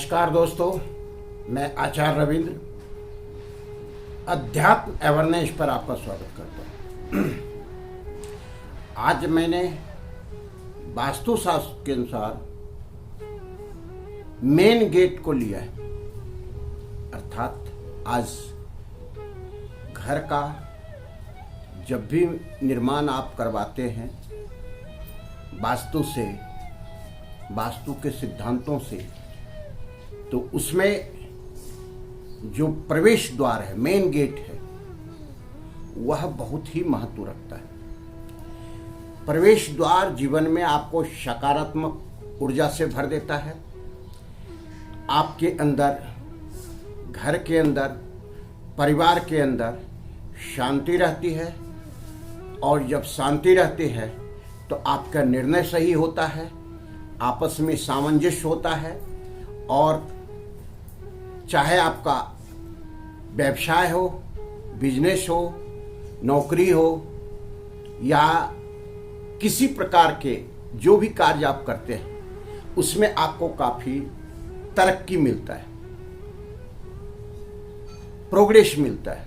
नमस्कार दोस्तों, मैं आचार्य रविंद्र अध्यात्म अवेयरनेस पर आपका स्वागत करता हूँ। आज मैंने वास्तुशास्त्र के अनुसार मेन गेट को लिया है, अर्थात आज घर का जब भी निर्माण आप करवाते हैं वास्तु के सिद्धांतों से, तो उसमें जो प्रवेश द्वार है, मेन गेट है, वह बहुत ही महत्व रखता है। प्रवेश द्वार जीवन में आपको सकारात्मक ऊर्जा से भर देता है। आपके अंदर, घर के अंदर, परिवार के अंदर शांति रहती है, और जब शांति रहती है तो आपका निर्णय सही होता है, आपस में सामंजस्य होता है, और चाहे आपका व्यवसाय हो, बिजनेस हो, नौकरी हो, या किसी प्रकार के जो भी कार्य आप करते हैं, उसमें आपको काफ़ी तरक्की मिलता है, प्रोग्रेस मिलता है।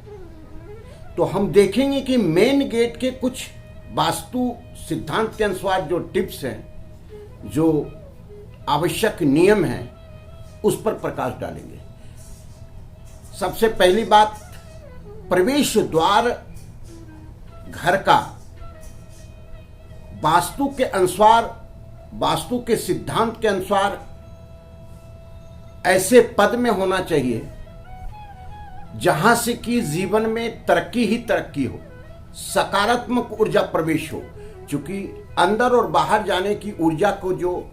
तो हम देखेंगे कि मेन गेट के कुछ वास्तु सिद्धांत के अनुसार जो टिप्स हैं, जो आवश्यक नियम हैं, उस पर प्रकाश डालेंगे। सबसे पहली बात, प्रवेश द्वार घर का वास्तु के अनुसार, वास्तु के सिद्धांत के अनुसार ऐसे पद में होना चाहिए जहां से कि जीवन में तरक्की ही तरक्की हो, सकारात्मक ऊर्जा प्रवेश हो। क्योंकि अंदर और बाहर जाने की ऊर्जा को जो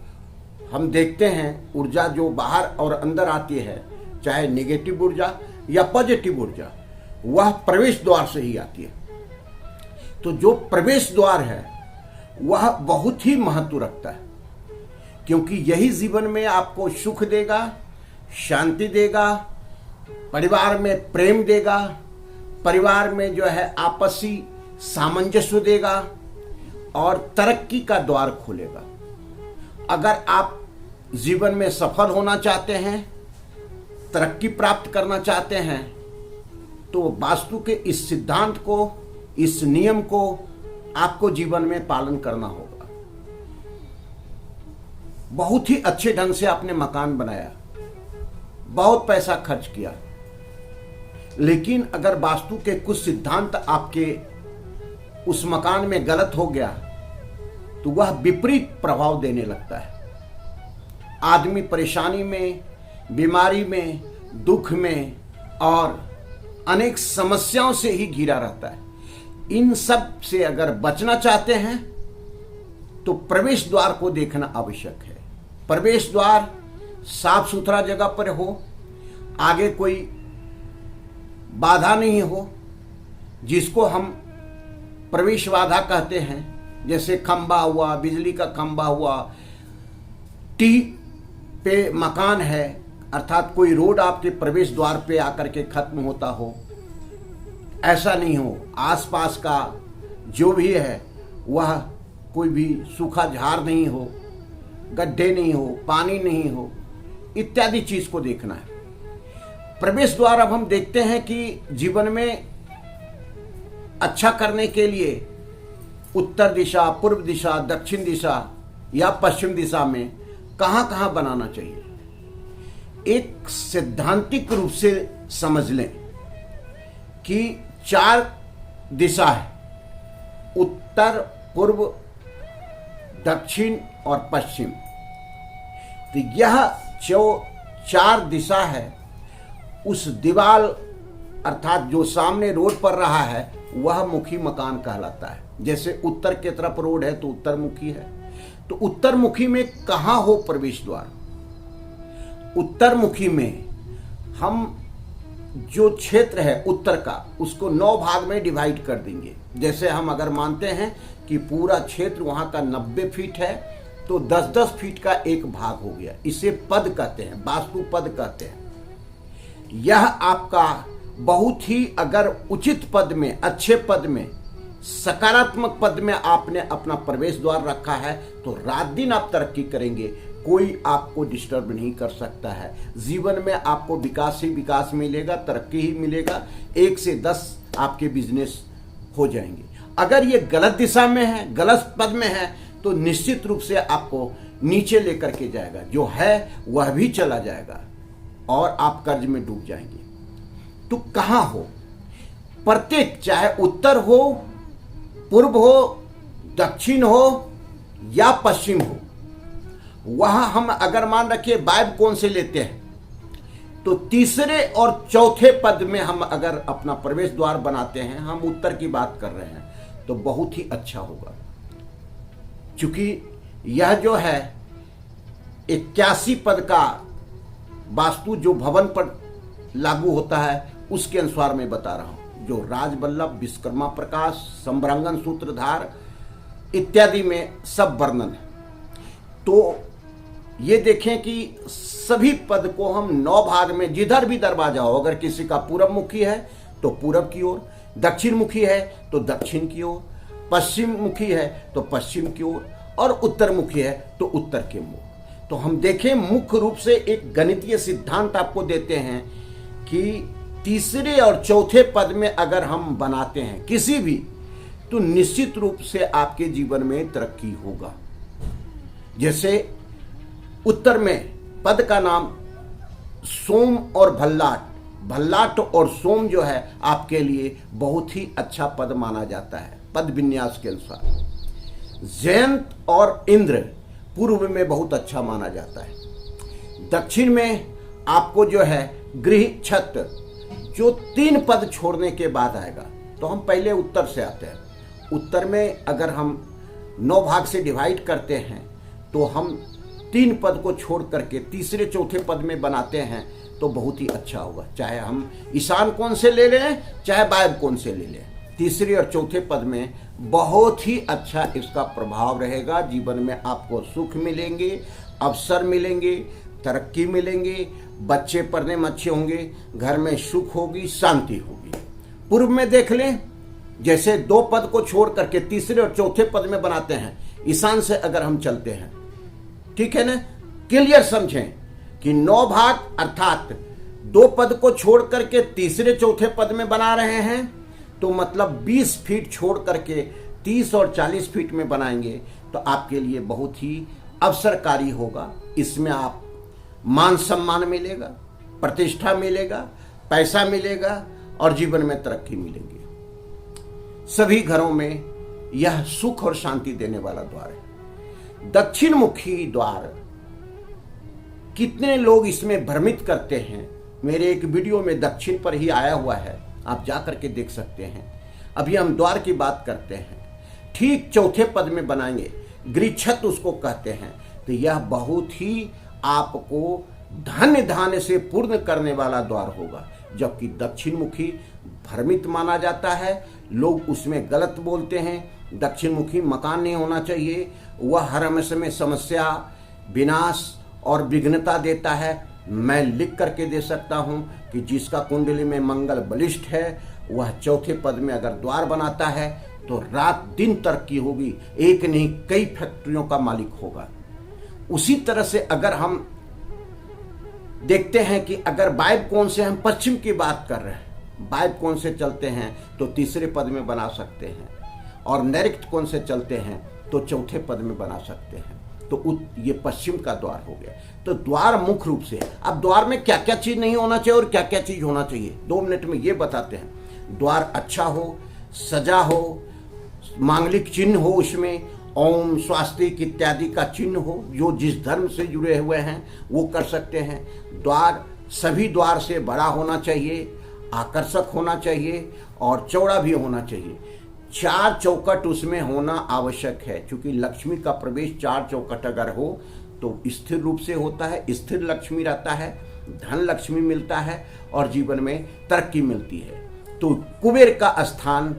हम देखते हैं, ऊर्जा जो बाहर और अंदर आती है, चाहे नेगेटिव ऊर्जा या पॉजिटिव ऊर्जा, वह प्रवेश द्वार से ही आती है। तो जो प्रवेश द्वार है वह बहुत ही महत्व रखता है, क्योंकि यही जीवन में आपको सुख देगा, शांति देगा, परिवार में प्रेम देगा, परिवार में जो है आपसी सामंजस्य देगा, और तरक्की का द्वार खोलेगा। अगर आप जीवन में सफल होना चाहते हैं, तरक्की प्राप्त करना चाहते हैं, तो वास्तु के इस सिद्धांत को, इस नियम को आपको जीवन में पालन करना होगा। बहुत ही अच्छे ढंग से आपने मकान बनाया, बहुत पैसा खर्च किया, लेकिन अगर वास्तु के कुछ सिद्धांत आपके उस मकान में गलत हो गया तो वह विपरीत प्रभाव देने लगता है। आदमी परेशानी में, बीमारी में, दुख में और अनेक समस्याओं से ही घिरा रहता है। इन सब से अगर बचना चाहते हैं तो प्रवेश द्वार को देखना आवश्यक है। प्रवेश द्वार साफ सुथरा जगह पर हो, आगे कोई बाधा नहीं हो, जिसको हम प्रवेश बाधा कहते हैं। जैसे खंबा हुआ, बिजली का खंबा हुआ, टी पे मकान है, अर्थात कोई रोड आपके प्रवेश द्वार पे आकर के खत्म होता हो, ऐसा नहीं हो। आसपास का जो भी है वह कोई भी सूखा झाड़ नहीं हो, गड्ढे नहीं हो, पानी नहीं हो, इत्यादि चीज को देखना है। प्रवेश द्वार अब हम देखते हैं कि जीवन में अच्छा करने के लिए उत्तर दिशा, पूर्व दिशा, दक्षिण दिशा या पश्चिम दिशा में कहां कहां बनाना चाहिए। एक सैद्धांतिक रूप से समझ लें कि 4 दिशा है, उत्तर, पूर्व, दक्षिण और पश्चिम। तो यह जो 4 दिशा है, उस दीवार अर्थात जो सामने रोड पर रहा है, वह मुखी मकान कहलाता है। जैसे उत्तर की तरफ रोड है तो उत्तर मुखी है। तो उत्तर मुखी में कहाँ हो प्रवेश द्वार? उत्तर मुखी में हम जो क्षेत्र है उत्तर का, उसको 9 भाग में डिवाइड कर देंगे। जैसे हम अगर मानते हैं कि पूरा क्षेत्र वहाँ का 90 फीट है, तो 10-10 फीट का एक भाग हो गया। इसे पद कहते हैं, वास्तु पद कहते हैं। यह आपका बहुत ही अगर उचित पद में, अच्छे पद में, सकारात्मक पद में आपने अपना प्रवेश द्वार रखा है तो रात दिन आप तरक्की करेंगे, कोई आपको डिस्टर्ब नहीं कर सकता है। जीवन में आपको विकास ही विकास मिलेगा, तरक्की ही मिलेगा। 1 से 10 आपके बिजनेस हो जाएंगे। अगर ये गलत दिशा में है, गलत पद में है, तो निश्चित रूप से आपको नीचे लेकर के जाएगा। जो है वह भी चला जाएगा और आप कर्ज में डूब जाएंगे। तो कहाँ हो? प्रत्येक, चाहे उत्तर हो, पूर्व हो, दक्षिण हो या पश्चिम हो, वहां हम अगर मान रखिए वायव्य कोण से लेते हैं तो तीसरे और चौथे पद में हम अगर अपना प्रवेश द्वार बनाते हैं, हम उत्तर की बात कर रहे हैं, तो बहुत ही अच्छा होगा। क्योंकि यह जो है 81 पद का वास्तु जो भवन पर लागू होता है उसके अनुसार मैं बता रहा हूं। जो राजवल्लभ, विश्वकर्मा प्रकाश, संभ्रांगन सूत्रधार इत्यादि में सब वर्णन है। तो ये देखें कि सभी पद को हम 9 भाग में, जिधर भी दरवाजा हो, अगर किसी का पूरब मुखी है तो पूरब की ओर, दक्षिण मुखी है तो दक्षिण की ओर, पश्चिम मुखी है तो पश्चिम की ओर, और उत्तर मुखी है तो उत्तर के मुख। तो हम देखें, मुख्य रूप से एक गणितीय सिद्धांत आपको देते हैं कि तीसरे और चौथे पद में अगर हम बनाते हैं किसी भी, तो निश्चित रूप से आपके जीवन में तरक्की होगा। जैसे उत्तर में पद का नाम सोम और भल्लाट, भल्लाट और सोम जो है आपके लिए बहुत ही अच्छा पद माना जाता है पद विन्यास के अनुसार। जयंत और इंद्र पूर्व में बहुत अच्छा माना जाता है। दक्षिण में आपको जो है गृह, छत, जो 3 पद छोड़ने के बाद आएगा। तो हम पहले उत्तर से आते हैं। उत्तर में अगर हम 9 भाग से डिवाइड करते हैं तो हम 3 पद को छोड़ करके तीसरे चौथे पद में बनाते हैं तो बहुत ही अच्छा होगा। चाहे हम ईशान कोण से ले लें, चाहे वायव्य कोण से ले लें, तीसरे और चौथे पद में बहुत ही अच्छा इसका प्रभाव रहेगा। जीवन में आपको सुख मिलेंगे, अवसर मिलेंगे, तरक्की मिलेंगे, बच्चे पढ़ने में अच्छे होंगे, घर में सुख होगी, शांति होगी। पूर्व में देख लें, जैसे 2 पद को छोड़ करके तीसरे और चौथे पद में बनाते हैं, ईशान से अगर हम चलते हैं, ठीक है ना, क्लियर समझें कि 9 भाग अर्थात 2 पद को छोड़ करके तीसरे चौथे पद में बना रहे हैं, तो मतलब 20 फीट छोड़ करके 30 और 40 फीट में बनाएंगे तो आपके लिए बहुत ही अवसरकारी होगा। इसमें आप मान सम्मान मिलेगा, प्रतिष्ठा मिलेगा, पैसा मिलेगा और जीवन में तरक्की मिलेंगे। सभी घरों में यह सुख और शांति देने वाला द्वार है। दक्षिण मुखी द्वार, कितने लोग इसमें भ्रमित करते हैं। मेरे एक वीडियो में दक्षिण पर ही आया हुआ है, आप जा करके देख सकते हैं। अभी हम द्वार की बात करते हैं। ठीक चौथे पद में बनाएंगे, गृहछत उसको कहते हैं। तो यह बहुत ही आपको धन्य धान्य से पूर्ण करने वाला द्वार होगा। जबकि दक्षिण मुखी भ्रमित माना जाता है, लोग उसमें गलत बोलते हैं। दक्षिण मुखी मकान नहीं होना चाहिए, वह हर हमेशा में समस्या, विनाश और विघ्नता देता है। मैं लिख करके दे सकता हूं कि जिसका कुंडली में मंगल बलिष्ठ है, वह चौथे पद में अगर द्वार बनाता है तो रात दिन तरक्की होगी, एक नहीं कई फैक्ट्रियों का मालिक होगा। उसी तरह से अगर हम देखते हैं कि अगर वायव्य कोण से हम पश्चिम की बात कर रहे हैं, वायव्य कोण से चलते हैं तो तीसरे पद में बना सकते हैं, और नैऋत्य कोण से चलते हैं तो चौथे पद में बना सकते हैं। तो ये पश्चिम का द्वार हो गया। तो द्वार मुख्य रूप से, अब द्वार में क्या क्या चीज नहीं होना चाहिए और क्या क्या चीज होना चाहिए, 2 मिनट में ये बताते हैं। द्वार अच्छा हो, सजा हो, मांगलिक चिन्ह हो, उसमें ओम, स्वास्तिक इत्यादि का चिन्ह हो, जो जिस धर्म से जुड़े हुए हैं वो कर सकते हैं। द्वार सभी द्वार से बड़ा होना चाहिए, आकर्षक होना चाहिए और चौड़ा भी होना चाहिए। 4 चौखट उसमें होना आवश्यक है, क्योंकि लक्ष्मी का प्रवेश 4 चौखट अगर हो तो स्थिर रूप से होता है, स्थिर लक्ष्मी रहता है, धन लक्ष्मी मिलता है और जीवन में तरक्की मिलती है। तो कुबेर का स्थान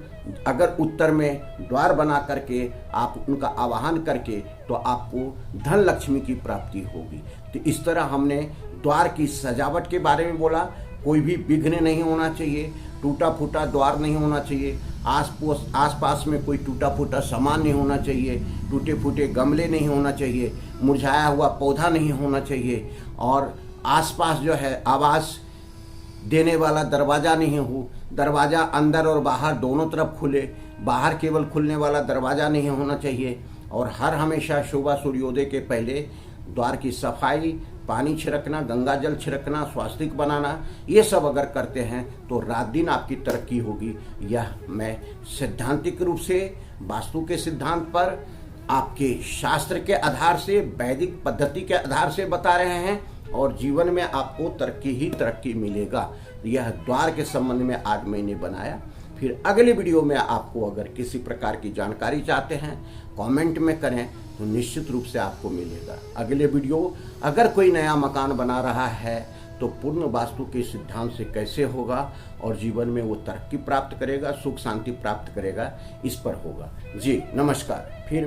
अगर उत्तर में द्वार बना करके आप उनका आवाहन करके तो आपको धन लक्ष्मी की प्राप्ति होगी। तो इस तरह हमने द्वार की सजावट के बारे में बोला। कोई भी विघ्न नहीं होना चाहिए, टूटा फूटा द्वार नहीं होना चाहिए, आस पास में कोई टूटा फूटा सामान नहीं होना चाहिए, टूटे फूटे गमले नहीं होना चाहिए, मुरझाया हुआ पौधा नहीं होना चाहिए, और आसपास जो है आवाज़ देने वाला दरवाज़ा नहीं हो, दरवाज़ा अंदर और बाहर दोनों तरफ खुले, बाहर केवल खुलने वाला दरवाज़ा नहीं होना चाहिए। और हर हमेशा सुबह सूर्योदय के पहले द्वार की सफाई, पानी छिड़कना, गंगा जल छिड़कना, स्वास्तिक बनाना, ये सब अगर करते हैं तो रात दिन आपकी तरक्की होगी। यह मैं सैद्धांतिक रूप से वास्तु के सिद्धांत पर आपके शास्त्र के आधार से, वैदिक पद्धति के आधार से बता रहे हैं, और जीवन में आपको तरक्की ही तरक्की मिलेगा। यह द्वार के संबंध में आज मैंने बनाया। फिर अगले वीडियो में आपको अगर किसी प्रकार की जानकारी चाहते हैं कमेंट में करें तो निश्चित रूप से आपको मिलेगा। अगले वीडियो, अगर कोई नया मकान बना रहा है तो पूर्ण वास्तु के सिद्धांत से कैसे होगा और जीवन में वो तरक्की प्राप्त करेगा, सुख शांति प्राप्त करेगा, इस पर होगा। जी नमस्कार। फिर